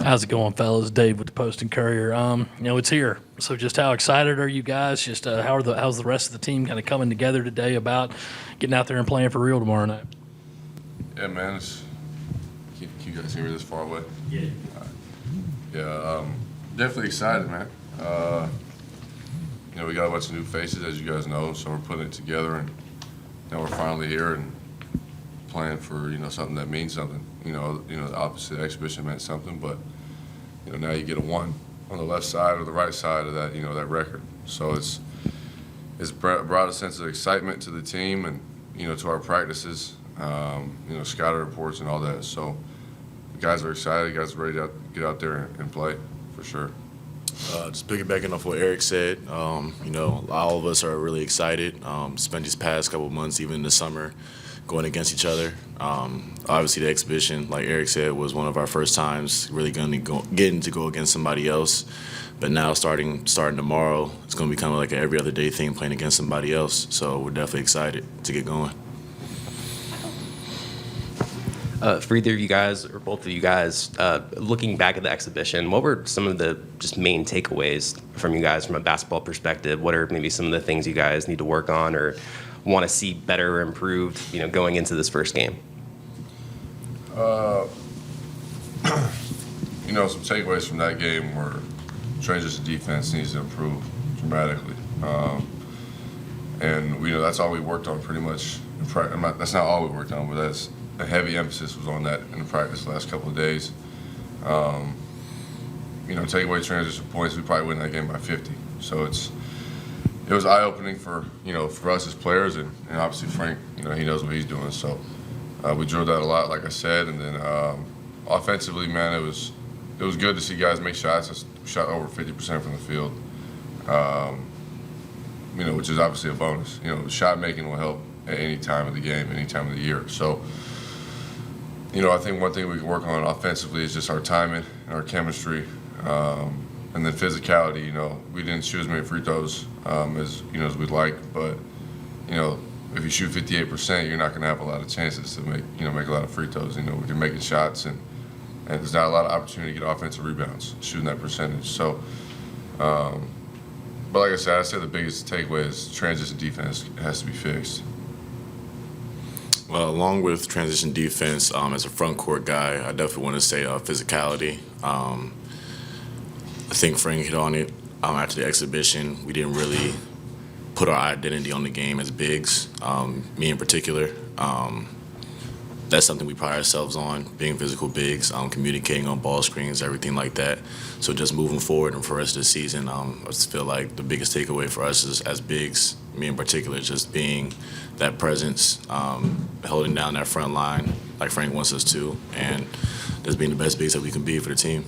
How's it going, fellas? Dave with the Post and Courier. It's here. So, just how excited are you guys? Just how's the rest of the team kind of coming together today about getting out there and playing for real tomorrow night? Yeah, man. Can you guys hear me this far away? Yeah. Yeah, definitely excited, man. We got a bunch of new faces, as you guys know, so we're putting it together, and now we're finally here and playing for something that means something. The opposite exhibition meant something, but now you get a one on the left side or the right side of that that record. So it's brought a sense of excitement to the team and to our practices, scouting reports and all that. So the guys are excited. The guys are ready to get out there and play for sure. Just piggybacking off what Erik said, all of us are really excited. Spent these past couple of months, even in the summer, going against each other. Obviously, the exhibition, like Erik said, was one of our first times really getting to go against somebody else. But now, starting tomorrow, it's going to be kind of like an every other day thing, playing against somebody else. So we're definitely excited to get going. For either of you guys or both of you guys, looking back at the exhibition, what were some of the just main takeaways from you guys from a basketball perspective? What are maybe some of the things you guys need to work on or want to see better or improved, going into this first game? Some takeaways from that game were transition defense needs to improve dramatically. And that's all we worked on pretty much. That's not all we worked on, but that's a heavy emphasis was on that in the practice the last couple of days. Take away transition points, we probably win that game by 50. So it was eye-opening for us as players, and obviously Frank, he knows what he's doing. So we drilled that a lot, like I said, and then offensively, man, it was good to see guys make shots. I shot over 50% from the field, which is obviously a bonus. Shot making will help at any time of the game, any time of the year. So. I think one thing we can work on offensively is just our timing and our chemistry, and then physicality. We didn't shoot as many free throws as we'd like, but if you shoot 58%, you're not going to have a lot of chances to make a lot of free throws. We're making shots, and there's not a lot of opportunity to get offensive rebounds shooting that percentage. So, but like I said, the biggest takeaway is transition defense has to be fixed. Well, along with transition defense, as a front court guy, I definitely want to say physicality. I think Frank hit on it after the exhibition. We didn't really put our identity on the game as bigs, me in particular. That's something we pride ourselves on, being physical bigs, communicating on ball screens, everything like that. So just moving forward and for the rest of the season, I just feel like the biggest takeaway for us is, as bigs, me in particular, just being that presence, holding down that front line like Frank wants us to, and just being the best bigs that we can be for the team.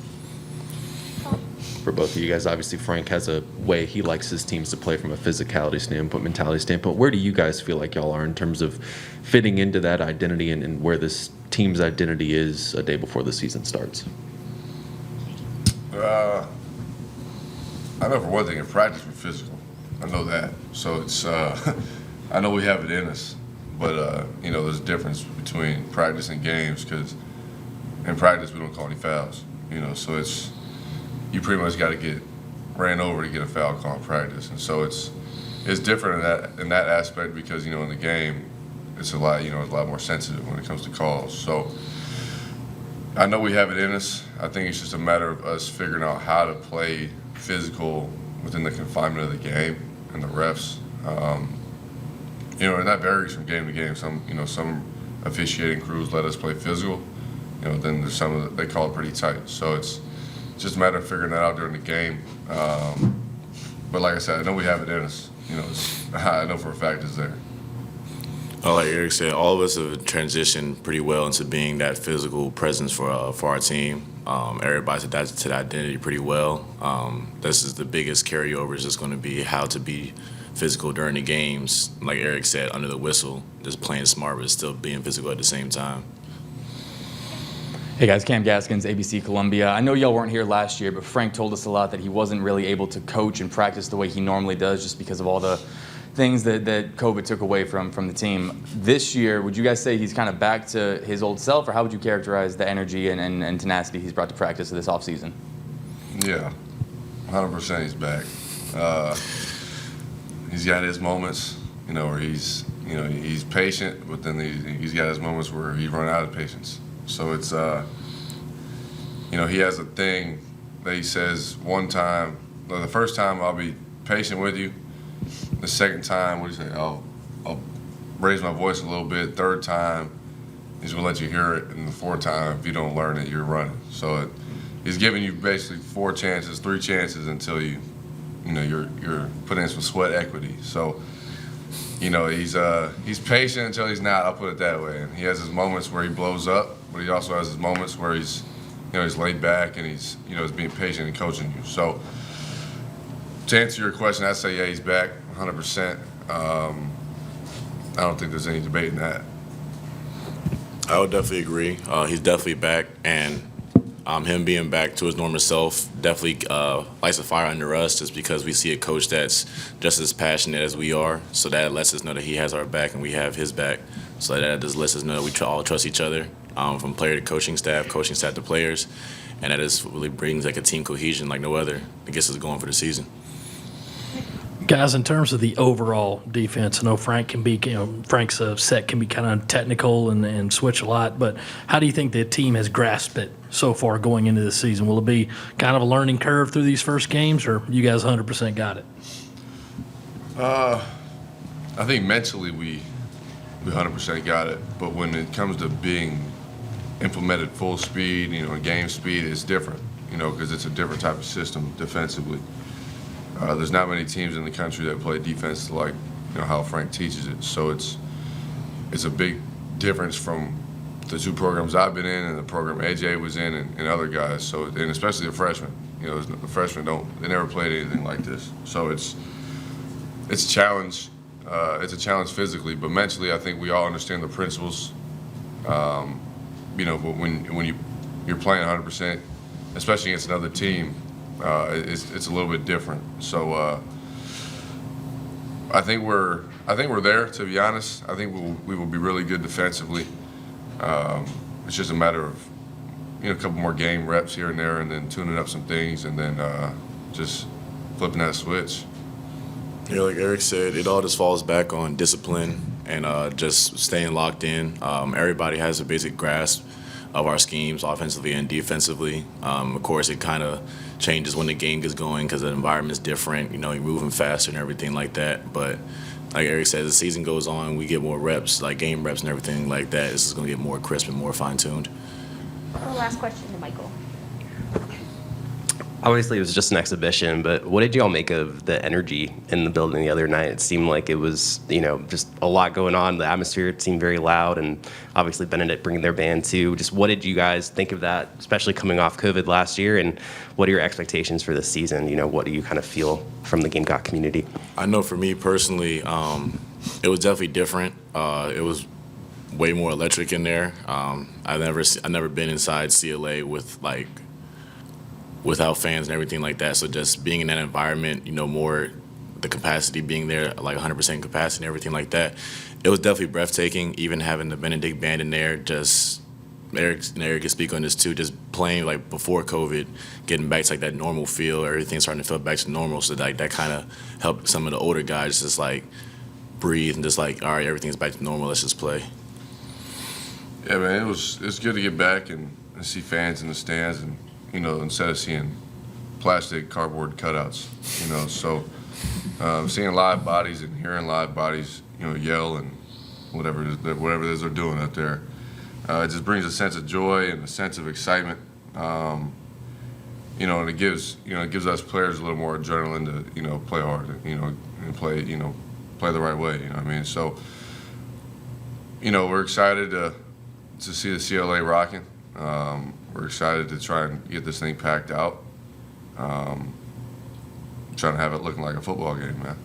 For both of you guys, obviously Frank has a way he likes his teams to play from a physicality standpoint, mentality standpoint. Where do you guys feel like y'all are in terms of fitting into that identity and where this team's identity is a day before the season starts? I know for one thing, in practice we're physical. I know that. So it's I know we have it in us, but there's a difference between practice and games, because in practice we don't call any fouls. So it's you pretty much got to get ran over to get a foul call in practice, and so it's different in that aspect, because in the game it's a lot more sensitive when it comes to calls. So I know we have it in us. I think it's just a matter of us figuring out how to play physical within the confinement of the game and the refs. And that varies from game to game. Some officiating crews let us play physical. Then there's some they call it pretty tight. So it's just a matter of figuring that out during the game. But like I said, I know we have it in us. I know for a fact it's there. Well, like Erik said, all of us have transitioned pretty well into being that physical presence for our team. Everybody's adapted to the identity pretty well. This is the biggest carryover, is just going to be how to be physical during the games. Like Erik said, under the whistle, just playing smart but still being physical at the same time. Hey guys, Cam Gaskins, ABC Columbia. I know y'all weren't here last year, but Frank told us a lot that he wasn't really able to coach and practice the way he normally does just because of all the things that COVID took away from the team. This year, would you guys say he's kind of back to his old self, or how would you characterize the energy and tenacity he's brought to practice this offseason? Yeah, 100% he's back. He's got his moments, where he's patient, but then he's got his moments where he run out of patience. So it's, he has a thing that he says one time. The first time I'll be patient with you. The second time, what do you say? I'll raise my voice a little bit. Third time, he's gonna let you hear it, and the fourth time, if you don't learn it, you're running. So he's giving you basically 3 chances until you're putting in some sweat equity. So, he's patient until he's not. I'll put it that way. And he has his moments where he blows up, but he also has his moments where he's laid back and he's being patient and coaching you. So, to answer your question, I'd say, yeah, he's back 100%. I don't think there's any debate in that. I would definitely agree. He's definitely back, and him being back to his normal self definitely lights a fire under us, just because we see a coach that's just as passionate as we are. So that lets us know that he has our back and we have his back. So that just lets us know that we all trust each other, from player to coaching staff to players, and that just really brings like a team cohesion like no other. It gets us going for the season. Guys, in terms of the overall defense, I know Frank can be, Frank's set can be kind of technical and switch a lot, but how do you think the team has grasped it so far going into the season? Will it be kind of a learning curve through these first games, or you guys 100% got it? I think mentally we 100% got it, but when it comes to being implemented full speed, game speed, it's different, because it's a different type of system defensively. There's not many teams in the country that play defense like how Frank teaches it. So it's a big difference from the 2 programs I've been in and the program AJ was in and other guys. So, and especially the freshmen. The freshmen they never played anything like this. So it's a challenge. It's a challenge physically, but mentally I think we all understand the principles. But when you're playing 100%, especially against another team, it's a little bit different. So I think we're there, to be honest. I think we will be really good defensively. It's just a matter of a couple more game reps here and there, and then tuning up some things, and then just flipping that switch. Like Erik said, it all just falls back on discipline and just staying locked in. Everybody has a basic grasp of our schemes, offensively and defensively. Of course, it kind of changes when the game gets going because the environment's different. You're moving faster and everything like that. But like Erik said, as the season goes on, we get more reps, like game reps and everything like that. This is going to get more crisp and more fine-tuned. Our last question to Michael. Obviously, it was just an exhibition, but what did y'all make of the energy in the building the other night? It seemed like it was, just a lot going on. The atmosphere seemed very loud, and obviously Benedict bringing their band too. Just what did you guys think of that, especially coming off COVID last year, and what are your expectations for this season? What do you kind of feel from the Gamecock community? I know for me personally, it was definitely different. It was way more electric in there. I've never been inside CLA without fans and everything like that. So just being in that environment, more the capacity being there, like 100% capacity and everything like that. It was definitely breathtaking, even having the Benedict band in there. Just Erik can speak on this too, just playing like before COVID, getting back to like that normal feel, everything's starting to feel back to normal. So that kind of helped some of the older guys just like breathe and just like, all right, everything's back to normal, let's just play. Yeah, man, it's good to get back and see fans in the stands, and instead of seeing plastic cardboard cutouts, so seeing live bodies and hearing live bodies, yell and whatever it is they're doing out there, it just brings a sense of joy and a sense of excitement, and it gives us players a little more adrenaline to play hard, and play the right way. So we're excited to see the CLA rocking. We're excited to try and get this thing packed out. Trying to have it looking like a football game, man.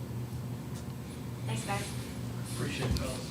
Thanks, guys. Appreciate it, fellas.